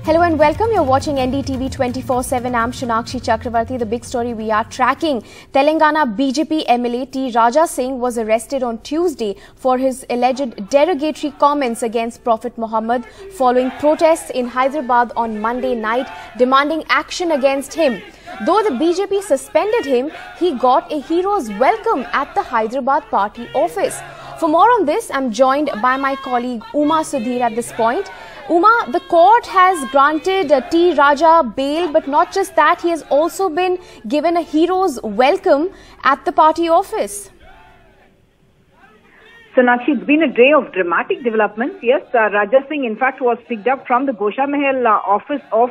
Hello and welcome. You're watching NDTV 24/7. I'm Shanakshi Chakravarti. The big story we are tracking. Telangana BJP MLA T. Raja Singh was arrested on Tuesday for his alleged derogatory comments against Prophet Muhammad following protests in Hyderabad on Monday night demanding action against him. Though the BJP suspended him, he got a hero's welcome at the Hyderabad party office. For more on this, I'm joined by my colleague Uma Sudhir at this point. Uma, the court has granted T. Raja bail, but not just that, he has also been given a hero's welcome at the party office. Sonakshi, it's been a day of dramatic developments. Yes, Raja Singh, in fact, was picked up from the Gosha Mahal office of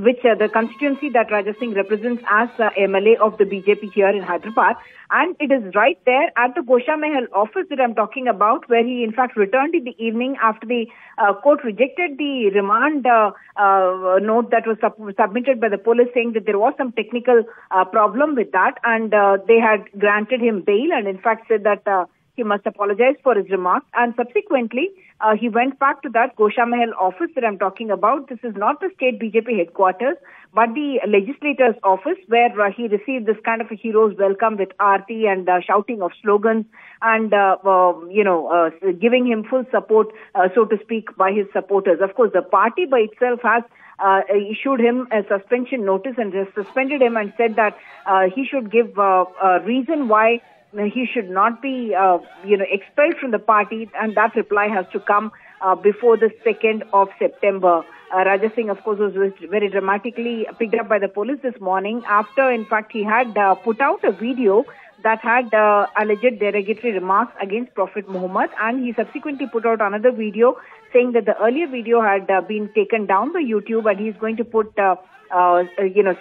which the constituency that Raja Singh represents as MLA of the BJP here in Hyderabad. And it is right there at the Gosha Mahal office that I'm talking about, where he in fact returned in the evening after the court rejected the remand note that was submitted by the police, saying that there was some technical problem with that, and they had granted him bail and in fact said that he must apologize for his remarks. And subsequently, he went back to that Gosha Mahal office that I'm talking about. This is not the state BJP headquarters, but the legislator's office, where he received this kind of a hero's welcome with aarti and shouting of slogans and, giving him full support, so to speak, by his supporters. Of course, the party by itself has issued him a suspension notice and just suspended him and said that he should give a reason why he should not be, expelled from the party, and that reply has to come before the 2nd of September. Raja Singh, of course, was very dramatically picked up by the police this morning after, in fact, he had put out a video that had alleged derogatory remarks against Prophet Muhammad, and he subsequently put out another video saying that the earlier video had been taken down by YouTube, and he's going to put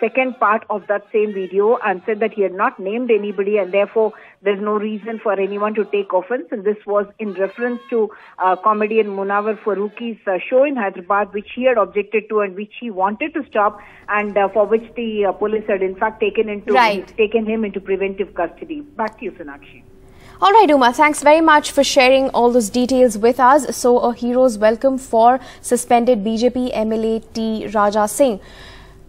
second part of that same video, and said that he had not named anybody and therefore there's no reason for anyone to take offense. And this was in reference to comedian Munawar Farooqi's show in Hyderabad, which he had objected to and which he wanted to stop, and for which the police had in fact taken him into preventive custody. Back to you, Sonakshi. All right, Uma, thanks very much for sharing all those details with us. So, a hero's welcome for suspended BJP MLA T. Raja Singh.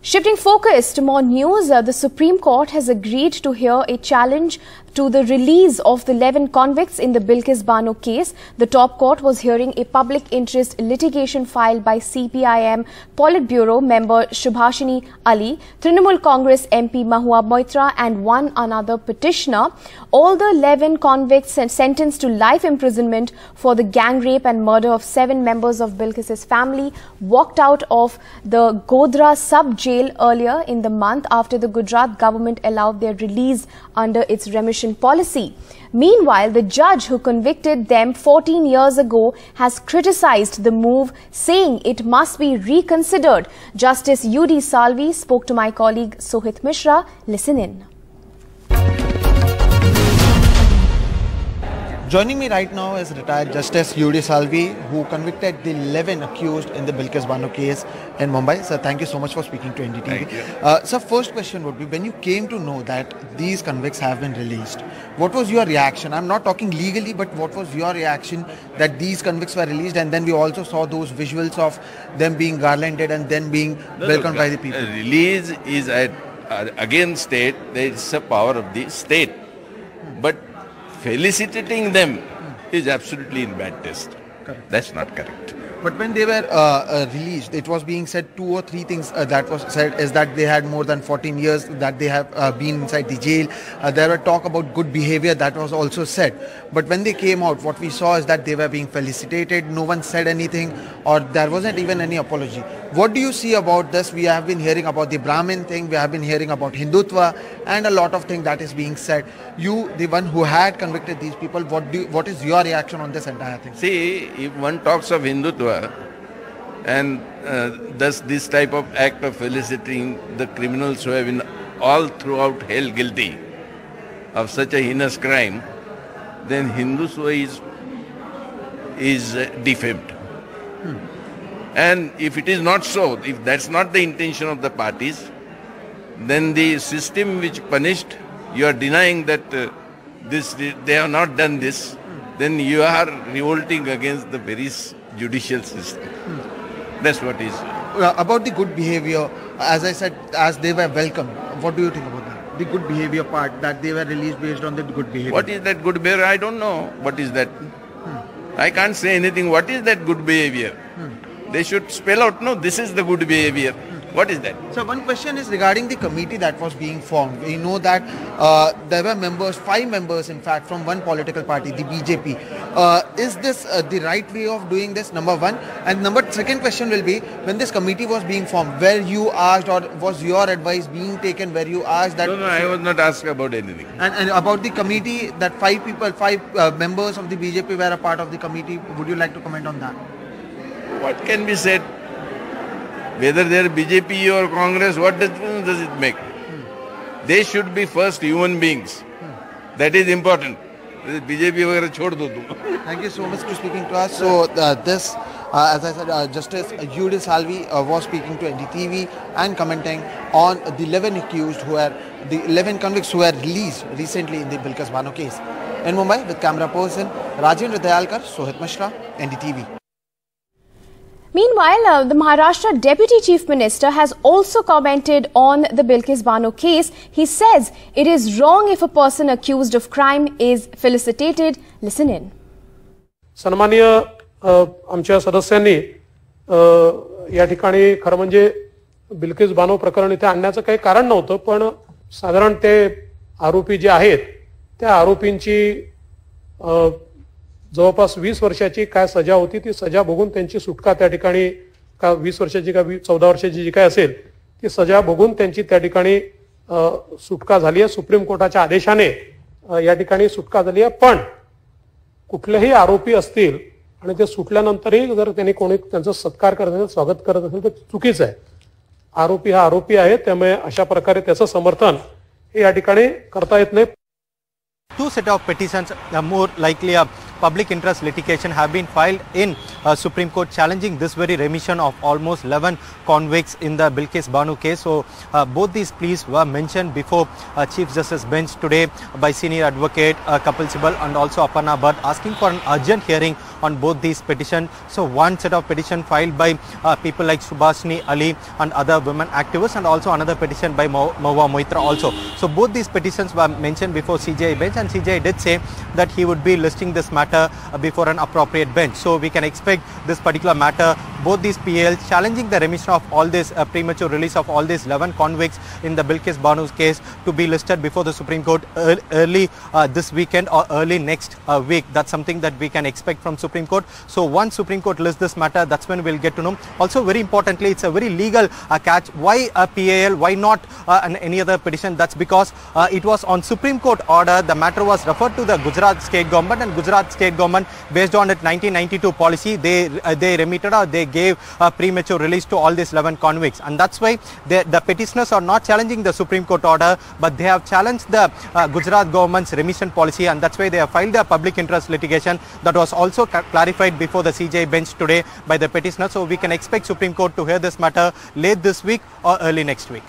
Shifting focus to more news, the Supreme Court has agreed to hear a challenge to the release of the 11 convicts in the Bilkis Bano case. The top court was hearing a public interest litigation filed by CPIM Politburo member Subhashini Ali, Trinamool Congress MP Mahua Moitra and one another petitioner. All the 11 convicts sentenced to life imprisonment for the gang rape and murder of 7 members of Bilkis's family walked out of the Godhra sub-jail earlier in the month after the Gujarat government allowed their release under its remission policy. Meanwhile, the judge who convicted them 14 years ago has criticized the move, saying it must be reconsidered. Justice U.D. Salvi spoke to my colleague Sohit Mishra. Listen in. Joining me right now is retired Justice U.D. Salvi, who convicted the 11 accused in the Bilkis Bano case in Mumbai. Sir, thank you so much for speaking to NDTV. Thank you. Sir, first question would be, when you came to know that these convicts have been released, what was your reaction? I'm not talking legally, but what was your reaction that these convicts were released, and then we also saw those visuals of them being garlanded and then being welcomed by the people? Release is against state. There is a power of the state. But felicitating them is absolutely in bad taste. Correct. That's not correct. But when they were released, it was being said 2 or 3 things that was said is that they had more than 14 years, that they have been inside the jail. There were talk about good behavior that was also said. But when they came out, what we saw is that they were being felicitated. No one said anything, or there wasn't even any apology. What do you see about this? We have been hearing about the Brahmin thing. We have been hearing about Hindutva and a lot of things that is being said. You, the one who had convicted these people, what is your reaction on this entire thing? See, if one talks of Hindutva and does this type of act of felicitating the criminals who have been all throughout hell guilty of such a heinous crime, then Hindutva is defamed. And if it is not so, if that's not the intention of the parties, then the system which punished, you are denying that they have not done this, then you are revolting against the very judicial system. That's what is. about the good behavior, as I said, as they were welcome, what do you think about that? The good behavior part, that they were released based on the good behavior. What is that good behavior? I don't know. What is that? I can't say anything. What is that good behavior? They should spell out, no, this is the good behavior. What is that? So one question is regarding the committee that was being formed. We know that there were members, 5 members in fact, from one political party, the BJP. Is this the right way of doing this, number one? And second question will be, when this committee was being formed, were you asked, or was your advice being taken where you asked that? No, I was not asked about anything. And about the committee, that 5 members of the BJP were a part of the committee, would you like to comment on that? What can be said? Whether they are BJP or Congress, what difference does it make? They should be first human beings. That is important. BJP वगैरह छोड़ दो तुम. Thank you so much for speaking to us. So as I said, Justice Judith Salvi was speaking to NDTV and commenting on the 11 accused the 11 convicts who were released recently in the Bilkis Bano case. In Mumbai, with camera person Rajendra Dayalkar, Ajay Mishra, NDTV. Meanwhile, the Maharashtra Deputy Chief Minister has also commented on the Bilkis Bano case. He says it is wrong if a person accused of crime is felicitated. Listen in. सन्माननीय आमच्या सदस्यांनी या ठिकाणी खरं म्हणजे बिल्किस बानो प्रकरण इथे आणण्याचं काही कारण नव्हतं, पण साधारण ते आरोपी जे आहेत त्या आरोपींची जवळपास 20 वर्षाची काय सजा होती, ती सजा भोगून त्यांची सुटका त्या ठिकाणी का 20 वर्षाची का 14 वर्षाची जी काय असेल ती सजा भोगून त्यांची त्या ठिकाणी सुटका झाली आहे. सुप्रीम कोर्टाच्या आदेशाने या ठिकाणी सुटका झाली आहे. पण कुठलेही आरोपी असतील आणि ते सुटल्यानंतरही जर त्यांनी कोणी त्यांचा सत्कार करत असेल, स्वागत करत असेल तर चुकीचं आहे. आरोपी हा आरोपी आहे, त्यामुळे अशा प्रकारे त्याचं समर्थन हे या ठिकाणी करता येत नाही. Two set of petitions, more likely a public interest litigation, have been filed in Supreme Court challenging this very remission of almost 11 convicts in the Bilkis Bano case. So both these pleas were mentioned before Chief Justice bench today by senior advocate Kapil Sibal and also Aparna Bhatt, asking for an urgent hearing on both these petitions. So one set of petition filed by people like Subhashini Ali and other women activists, and also another petition by Mahua Moitra also. So both these petitions were mentioned before CJI bench, and CJI did say that he would be listing this matter before an appropriate bench. So we can expect this particular matter, both these PLs challenging the remission of all this premature release of all these 11 convicts in the Bilkis Bano's case, to be listed before the Supreme Court early this weekend or early next week. That's something that we can expect from Supreme Court. So once Supreme Court lists this matter, that's when we'll get to know. Also, very importantly, it's a very legal catch. Why a PAL? Why not any other petition? That's because it was on Supreme Court order. The matter was referred to the Gujarat state government, and Gujarat state government, based on its 1992 policy, they remitted or they gave a premature release to all these 11 convicts, and that's why the petitioners are not challenging the Supreme Court order, but they have challenged the Gujarat government's remission policy, and that's why they have filed a public interest litigation that was also clarified before the CJI bench today by the petitioner. So we can expect Supreme Court to hear this matter late this week or early next week.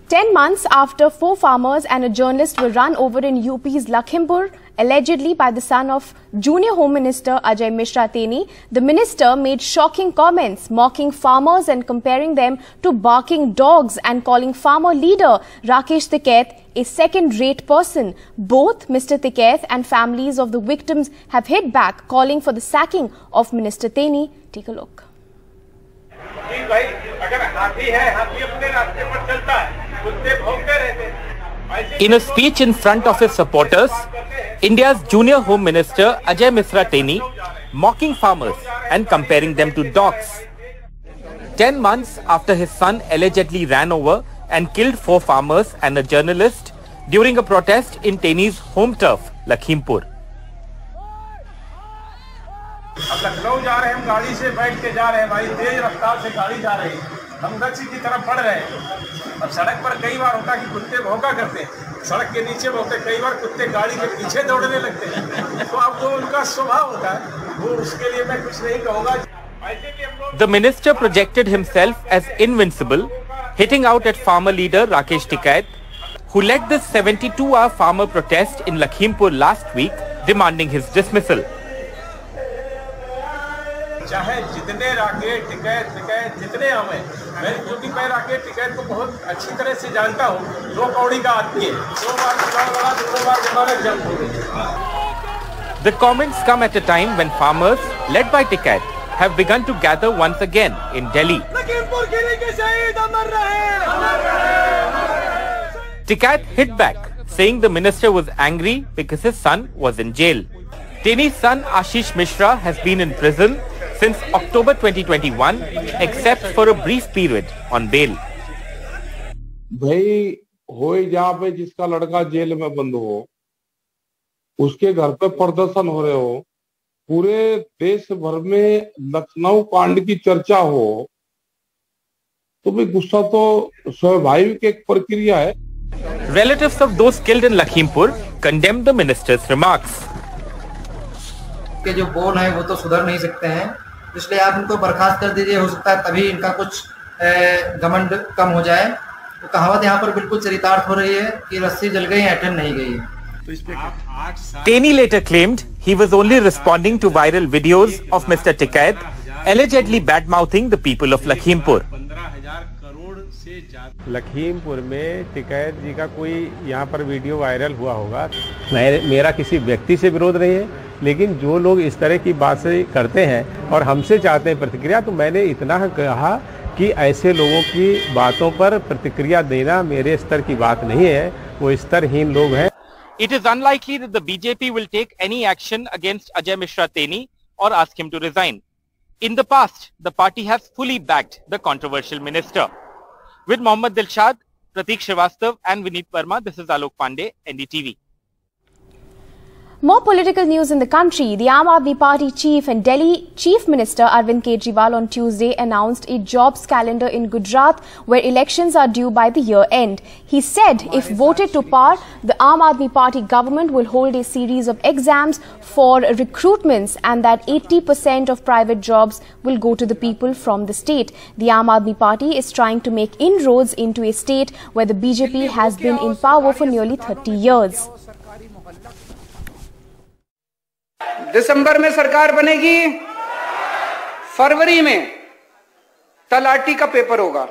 10 months after 4 farmers and a journalist were run over in UP's Lakhimpur, allegedly by the son of Junior Home Minister Ajay Mishra Teni, the minister made shocking comments mocking farmers and comparing them to barking dogs and calling farmer leader Rakesh Tikait a second-rate person. Both Mr. Tikait and families of the victims have hit back, calling for the sacking of Minister Teni. Take a look. In a speech in front of his supporters, India's Junior Home Minister Ajay Mishra Teni mocking farmers and comparing them to dogs. 10 months after his son allegedly ran over and killed 4 farmers and a journalist during a protest in Teni's home turf, Lakhimpur. अब लखनऊ जा रहे हैं, हम गाड़ी से बैठ के जा रहे हैं भाई, तेज रफ्तार से गाड़ी जा रही है, हम गच्ची की तरफ बढ़ रहे हैं। अब सड़क पर कई बार होता कि कुत्ते भौंका करते हैं, सड़क के नीचे भौंकते, कई बार कुत्ते गाड़ी के पीछे दौड़ने लगते हैं, तो अब जो उनका स्वभाव होता है वो, उसके लिए मैं कुछ नहीं कहूँगा। The minister projected himself as invincible, hitting out at farmer leader Rakesh Tikait, who led this 72-hour farmer protest in Lakhimpur last week, demanding his dismissal. चाहे जितने राकेश टिकैत जितने आवे, मैं क्योंकि मैं राकेश टिकैत को बहुत अच्छी तरह से जानता हूँ, 2 कौड़ी का आदमी है, 2 बार चुनाव लड़ा, 2 बार जमानत जब्त हो गई। The comments come at a time when farmers, led by Tikait, have begun to gather once again in Delhi. Tikait hit back, saying the minister was angry because his son was in jail. Teni's son Ajay Mishra has been in prison since October 2021, except for a brief period on bail. भाई होए जहाँ पे जिसका लड़का jail में बंद हो, उसके घर पे प्रदर्शन हो रहे हो, पूरे देश भर में लखनऊ कांड की चर्चा हो, तो भी गुस्सा तो स्वाभाविक एक प्रक्रिया है। Relatives of those killed in Lakhimpur condemned the minister's remarks. के जो बोल है वो तो सुधर नहीं सकते हैं, इसलिए आप इनको बर्खास्त कर दीजिए, हो सकता है तभी इनका कुछ घमंड कम हो जाए। तो कहावत यहाँ पर बिल्कुल चरितार्थ हो रही है कि रस्सी जल गई अटन नहीं गई है। Teni later claimed he was only responding to viral videos of Mr. Tikait allegedly bad-mouthing the people of Lakhimpur. Lakhimpur में टिकैत जी का कोई यहाँ पर वीडियो वायरल हुआ होगा। मेरा किसी व्यक्ति से विरोध नहीं है, लेकिन जो लोग इस तरह की बातें करते हैं और हमसे चाहते हैं प्रतिक्रिया, तो मैंने इतना कहा कि ऐसे लोगों की बातों पर प्रतिक्रिया देना मेरे स्तर की बात नहीं है, वो स्तरहीन लोग हैं। It is unlikely that the BJP will take any action against Ajay Mishra Teni or ask him to resign. In the past, the party has fully backed the controversial minister. With Mohammad Dilshad, Pratik Srivastav and Vineet Verma, this is Alok Pandey, NDTV. More political news in the country. The Aam Aadmi Party chief and Delhi Chief Minister Arvind Kejriwal on Tuesday announced a jobs calendar in Gujarat where elections are due by the year end. He said if voted to power, the Aam Aadmi Party government will hold a series of exams for recruitments and that 80% of private jobs will go to the people from the state. The Aam Aadmi Party is trying to make inroads into a state where the BJP has been in power for nearly 30 years. दिसंबर में सरकार बनेगी, फरवरी में तलाटी का paper होगा,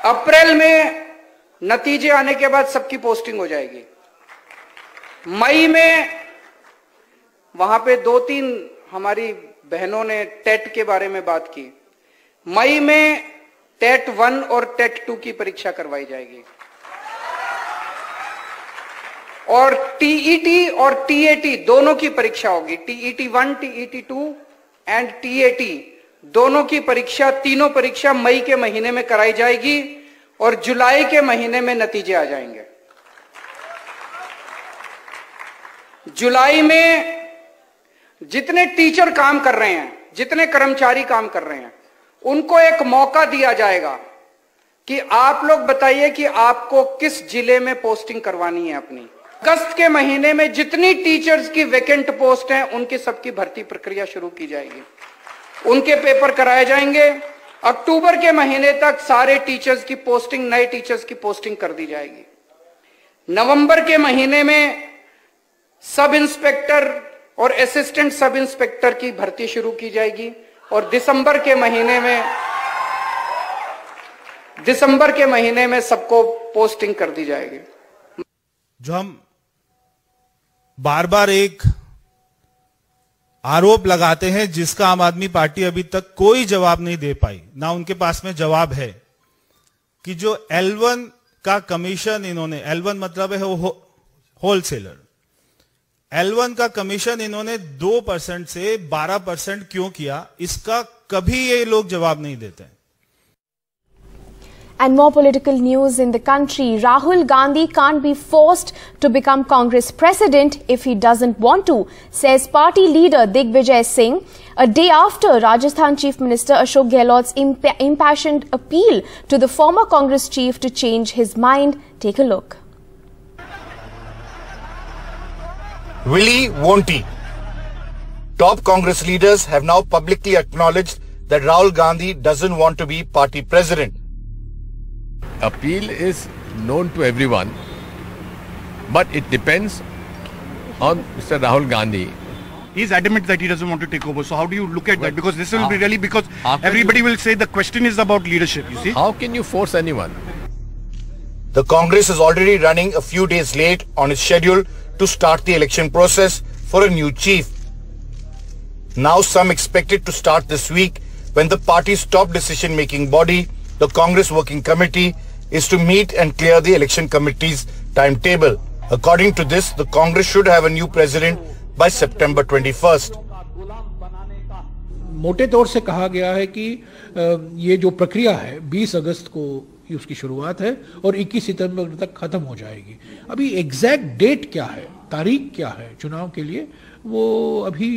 अप्रैल में नतीजे आने के बाद सबकी पोस्टिंग हो जाएगी, मई में वहां पे 2-3 हमारी बहनों ने टेट के बारे में बात की, मई में टेट 1 और टेट 2 की परीक्षा करवाई जाएगी और टीईटी और टीएटी दोनों की परीक्षा होगी। टीईटी 1, टीईटी 2 एंड टीएटी दोनों की परीक्षा, तीनों परीक्षा मई के महीने में कराई जाएगी और जुलाई के महीने में नतीजे आ जाएंगे। जुलाई में जितने टीचर काम कर रहे हैं, जितने कर्मचारी काम कर रहे हैं, उनको एक मौका दिया जाएगा कि आप लोग बताइए कि आपको किस जिले में पोस्टिंग करवानी है अपनी। अगस्त के महीने में जितनी टीचर्स की वैकेंट पोस्ट हैं, उनकी सबकी भर्ती प्रक्रिया शुरू की जाएगी, उनके पेपर कराए जाएंगे। अक्टूबर के महीने तक सारे टीचर्स की पोस्टिंग, नए टीचर्स की पोस्टिंग कर दी जाएगी। नवंबर के महीने में सब इंस्पेक्टर और असिस्टेंट सब इंस्पेक्टर की भर्ती शुरू की जाएगी और दिसंबर के महीने में सबको पोस्टिंग कर दी जाएगी। जो हम बार बार एक आरोप लगाते हैं जिसका आम आदमी पार्टी अभी तक कोई जवाब नहीं दे पाई, ना उनके पास में जवाब है, कि जो L1 का कमीशन इन्होंने, L1 मतलब है होलसेलर, L1 का कमीशन इन्होंने 2% से 12% क्यों किया, इसका कभी ये लोग जवाब नहीं देते। And more political news in the country. Rahul Gandhi can't be forced to become Congress president if he doesn't want to, says party leader Digvijay Singh, a day after Rajasthan Chief Minister Ashok Gehlot's impassioned appeal to the former Congress chief to change his mind. Take a look. Will he, won't he? Top Congress leaders have now publicly acknowledged that Rahul Gandhi doesn't want to be party president. Appeal is known to everyone, but it depends on Mr. Rahul Gandhi He's adamant that he doesn't want to take over. So how do you look at that? Because this will be really, because everybody will say the question is about leadership, you see. How can you force anyone? The Congress is already running a few days late on its schedule to start the election process for a new chief. Now some expect it to start this week, when the party's top decision-making body, the Congress Working Committee, is to meet and clear the election committee's timetable. According to this, the Congress should have a new president by September 21st. मोटे तौर से कहा गया है कि ये जो प्रक्रिया है 20 अगस्त को उसकी शुरुआत है और 21 सितंबर तक खत्म हो जाएगी। अभी एग्जैक्ट डेट क्या है, तारीख क्या है चुनाव के लिए, वो अभी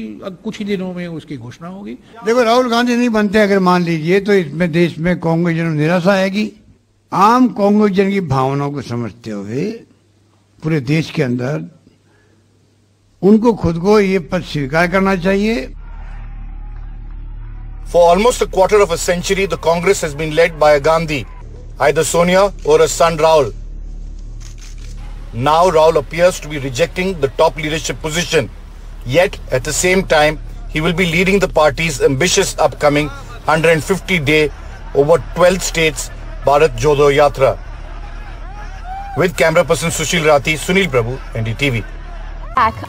कुछ ही दिनों में उसकी घोषणा होगी। देखो, राहुल गांधी नहीं बनते अगर मान लीजिए, तो इसमें देश में कांग्रेस जन निराशा आएगी। आम कांग्रेस जन की भावनाओं को समझते हुए पूरे देश के अंदर उनको खुद को ये पद स्वीकार करना चाहिए। For almost a quarter of a century, the Congress has been led by a Gandhi, either Sonia or her son Rahul. Now Rahul appears to be rejecting the top leadership position. Yet, at the same time, he will be leading the party's ambitious upcoming 150-day over 12 states Bharat Jodo Yatra. With camera person Sushil Rathi, Sunil Prabhu, NDTV.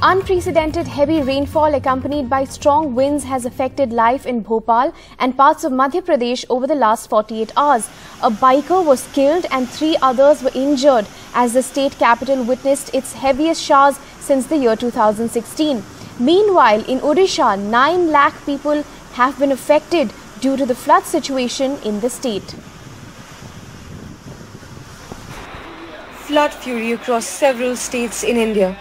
Unprecedented heavy rainfall accompanied by strong winds has affected life in Bhopal and parts of Madhya Pradesh over the last 48 hours. A biker was killed and 3 others were injured as the state capital witnessed its heaviest showers since the year 2016. Meanwhile, in Odisha, 9 lakh people have been affected due to the flood situation in the state. Flood fury across several states in India.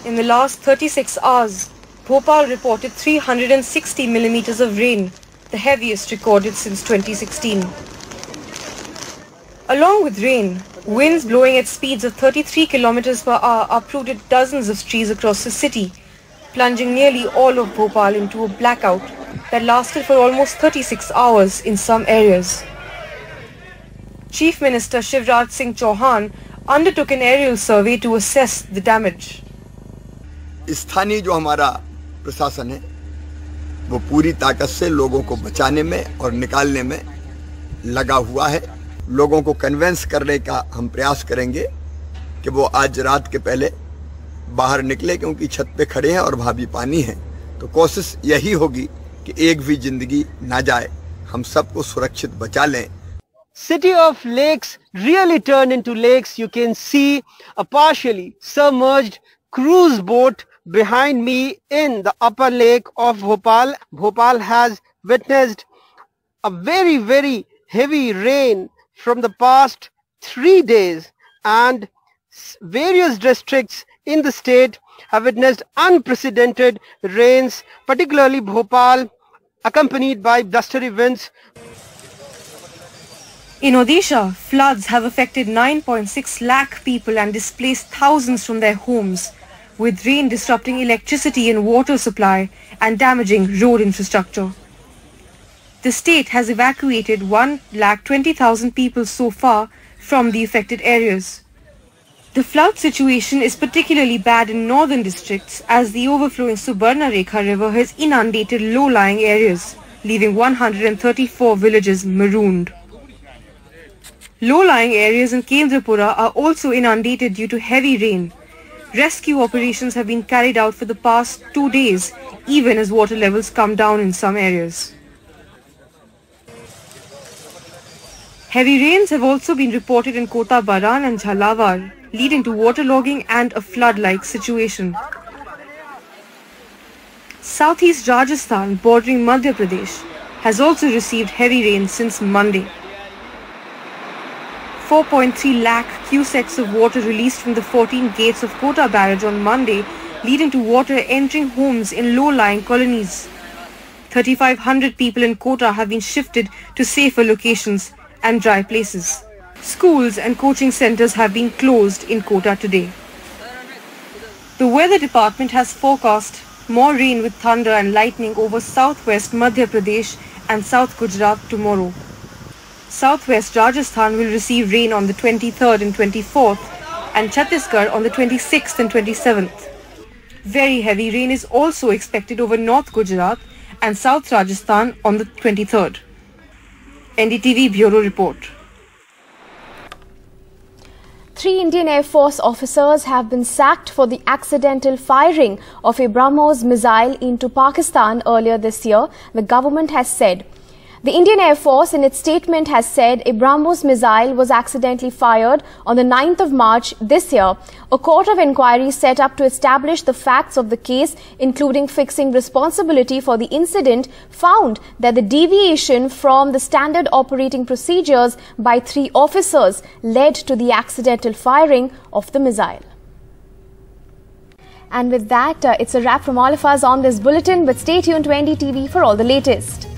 In the last 36 hours, Bhopal reported 360 millimeters of rain, the heaviest recorded since 2016. Along with rain, winds blowing at speeds of 33 kilometers per hour uprooted dozens of trees across the city, plunging nearly all of Bhopal into a blackout that lasted for almost 36 hours in some areas. Chief Minister Shivraj Singh Chauhan undertook an aerial survey to assess the damage. स्थानीय जो हमारा प्रशासन है वो पूरी ताकत से लोगों को बचाने में और निकालने में लगा हुआ है। लोगों को कन्विंस करने का हम प्रयास करेंगे कि वो आज रात के पहले बाहर निकले, क्योंकि छत पे खड़े हैं और वहाँ भी पानी है। तो कोशिश यही होगी कि एक भी जिंदगी ना जाए, हम सबको सुरक्षित बचा लें। City of lakes really turned into lakes. You can see a partially submerged cruise boat behind me in the upper lake of Bhopal. Bhopal has witnessed a very, very heavy rain from the past 3 days, and various districts in the state have witnessed unprecedented rains, particularly Bhopal, accompanied by blustery winds. In Odisha, floods have affected 9.6 lakh people and displaced thousands from their homes, with rain disrupting electricity and water supply and damaging road infrastructure. The state has evacuated 1,20,000 people so far from the affected areas. The flood situation is particularly bad in northern districts as the overflowing Subarnarekha river has inundated low-lying areas, leaving 134 villages marooned. Low-lying areas in Kendrapura are also inundated due to heavy rain. Rescue operations have been carried out for the past 2 days, even as water levels come down in some areas. Heavy rains have also been reported in Kota Baran and Jhalawar, leading to waterlogging and a flood-like situation. Southeast Rajasthan, bordering Madhya Pradesh, has also received heavy rain since Monday. 4.3 lakh cusecs of water released from the 14 gates of Kota barrage on Monday, leading to water entering homes in low-lying colonies. 3,500 people in Kota have been shifted to safer locations and dry places. Schools and coaching centers have been closed in Kota today. The weather department has forecast more rain with thunder and lightning over southwest Madhya Pradesh and South Gujarat tomorrow. Southwest Rajasthan will receive rain on the 23rd and 24th, and Chhattisgarh on the 26th and 27th. Very heavy rain is also expected over North Gujarat and South Rajasthan on the 23rd. NDTV Bureau Report. 3 Indian Air Force officers have been sacked for the accidental firing of a BrahMos missile into Pakistan earlier this year, the government has said. The Indian Air Force in its statement has said a BrahMos missile was accidentally fired on the 9th of March this year. A court of inquiry set up to establish the facts of the case, including fixing responsibility for the incident, found that the deviation from the standard operating procedures by 3 officers led to the accidental firing of the missile. And with that, it's a wrap from all of us on this bulletin, but stay tuned to NDTV for all the latest.